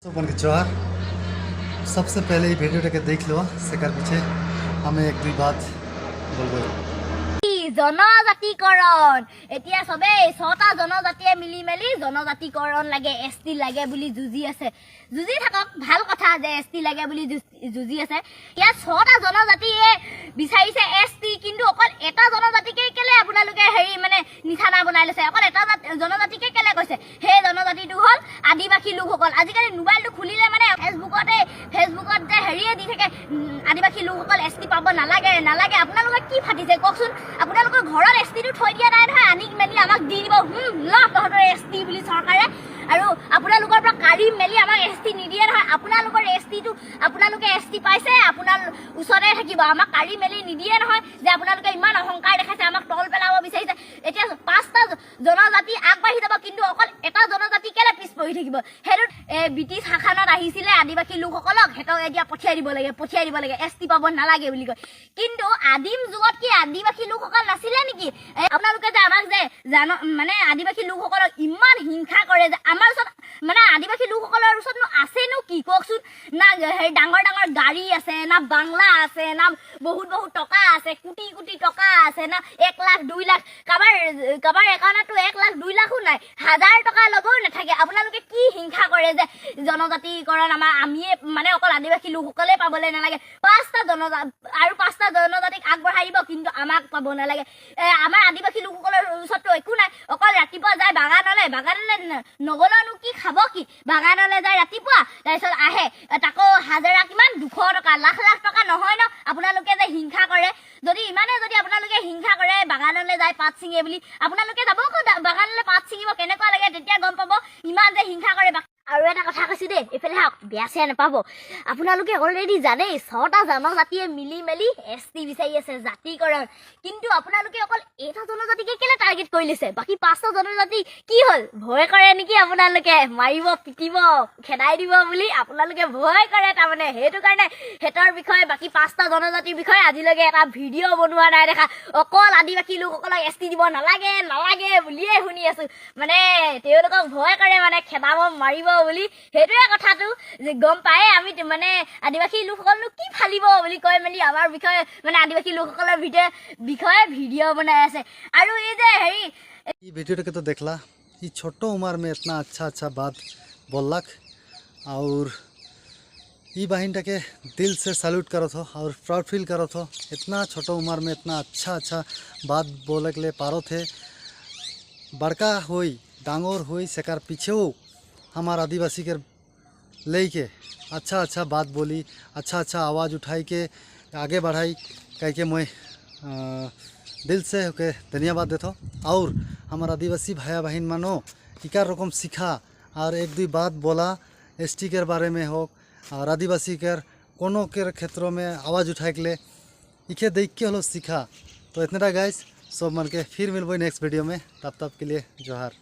तो बन के जोहार। सबसे पहले ये वीडियो के देख लो सेकर पीछे हमें एक दुई बात बोलबो জনজাতিকৰণ এতিয়া সবে ছটা জনজাতিয়ে মিলি মেলি জনজাতিকৰণ লাগে এসটি লাগে বুলি যুজি আছে যুজি থাকক ভাল কথা যে এসটি লাগে বুলি যুজি আছে ইয়া ছটা জনজাতিয়ে বিচাৰিছে এসটি কিন্তু অকল এটা জনজাতিকে কেলে আপোনালোকে হেৰি মানে নিখানা বনাই লৈছে অকল এটা জনজাতিকে কেলে কৈছে হে জনজাতিটো হল আদিবাসী লোকসকল আজিকালি মোবাইলটো খুলিলে মানে ফেসবুকত যে হেৰিয়ে দি থাকে আদিবাসী লোকসকল এসটি পাব নালাগে নালাগে আপোনালোকে কি ফাটিছে কওকচোন আপোনালোকৰ ঘৰৰ এসটিটো থৈ দিয়া নাই নহয় আনি মেলি আমাক দি দিব ল তহঁতৰ এসটি বুলি চৰকাৰে আৰু আপোনালোকৰ পৰা কাঢ়ি মেলি আমাক এসটি নিদিয়ে নহয় আপোনালোকৰ এসটিটো আপোনালোকে এসটি পাইছে আপোনাৰ ওচৰতে থাকিব আমাক কাঢ়ি মেলি নিদিয়ে নহয় যে আপোনালোকে ইমান অহংকাৰ দেখাইছে আমাক তল পেলাব বিচাৰিছে এতিয়া পাঁচটা জনজাতি আগবাঢ়ি যাব কিন্তু অকল এটা জনজাতি কেলে পিছ পৰি থাকিব হেতু ব্ৰিটিছ শাসনত আহিছিলে আদিবাসী লোকসকলক হেতক এতিয়া পঠিয়াই দিব লাগে এসটি পাব নালাগে বুলি কয় কিন্তু আদিম যুগত কি আদিবাসী লোকসকল নাছিলে নেকি আপোনালোকে যে আমাক যে মানে আদিবাসী লোকসকলক ইমান হিংসা কৰে যে আমাৰ ওচৰত মানে আদিবাসী লোকসকলৰ ওচৰতনো আছেনো কি কওকচোন না ডাঙৰ ডাঙৰ গাড়ী আছে না বাংলা আছে না বহুত টকা আছে কোটি টকা আছে না 1 লাখ 2 লাখ কাবাৰ একাউণ্টতো 1 লাখ 2 লাখো নাই 1000 টকা ল'বও নাথাকে আপোনালোকে কি হিংসা কৰে যে জনজাতিকৰণ আমি মানে অকল আদিবাসী লোকসকলে পাবলৈ নালাগে পাঁচটা জনজাতিক আগবঢ়াই দিব কিন্তু আমাক পাব নালাগে আমাৰ আদিবাসী লোকসকলৰ ওচৰতো একো নাই অকল ৰাতিপুৱা যায় বাগানলে নগলনো কি খাব কি বাগানলে যায় ৰাতিপুৱা তাৰপিছত আহে তাকো হাজাৰা কিমান 200 টকা লাখ টকা নহয় ন আপোনালোকে যে হিংসা কৰে যদি আপোনালোকে হিংসা কৰে বাগানলে যায় পাত ছিঙে বুলি আপোনালোকে যাব বাগানলে পাত ছিঙিব কেনেকুৱা লাগে তেতিয়া গম পাব ইমান যে হিংসা কৰে আৰু এটা কথা কৈছো দেই এফালে বেয়া চেয়া নাপাব আপোনালোকে অলৰেডি জানে ছটা জনজাতিয়ে মিলি মেলি এসটি বিচাৰি আছে জাতিকৰণ কিন্তু আপোনালোকে অকল এটা জনজাতিকে কেলে টাৰ্গেট কৰি লৈছে বাকি পাঁচটা জনজাতি কি হল ভয় কৰে নেকি আপোনালোকে মাৰিব পিটিব খেদাই দিব বুলি আপোনালোকে ভয় কৰে তাৰমানে হেতু কাৰণে হেতৰ বিষয়ে বাকি পাঁচটা জনজাতিৰ বিষয়ে আজিলৈকে এটা ভিডিঅ' বনোৱা নাই দেখা অকল আদিবাসী লোকসকলক এসটি দিব নালাগে বুলিয়ে শুনি আছো মানে তেওঁলোকক ভয় কৰে মানে খেদাব মাৰিব বুলি হেতুৱে কথাটো যে গম পায় আমি মানে আদিবাসী লোকসকলনো কি ফালিব বুলি কয় মেলি আমাৰ বিষয়ে মানে আদিবাসী লোকসকলৰ বিষয়ে ভিডিঅ' বনাই আছে আৰু এই যে হেৰি ये वीडियो के तो देखला ये छोटो उम्र में इतना अच्छा बात बोलक और ये बहन के दिल से सैल्यूट करो थो और प्राउड फील करो थो इतना छोटो उम्र में इतना अच्छा बात बोले के लिए पारो थे बड़का हुई डांगोर हुई सेकार पीछे हमार आदिवासी के लेके अच्छा बात बोली अच्छा आवाज़ उठाई के आगे बढ़ाई कह के मैं दिल से होके धन्यवाद देता और हमारा आदिवासी भाई बहन मानो इकार रकम सीखा और एक दुई बात बोला एसटी के बारे में हो और आदिवासी के कोनो के क्षेत्रों में आवाज़ उठाए के लिए इखे देख के हलो सीखा तो इतना गाइस सब मन के फिर मिलबो नेक्स्ट वीडियो में तब के लिए जोहार।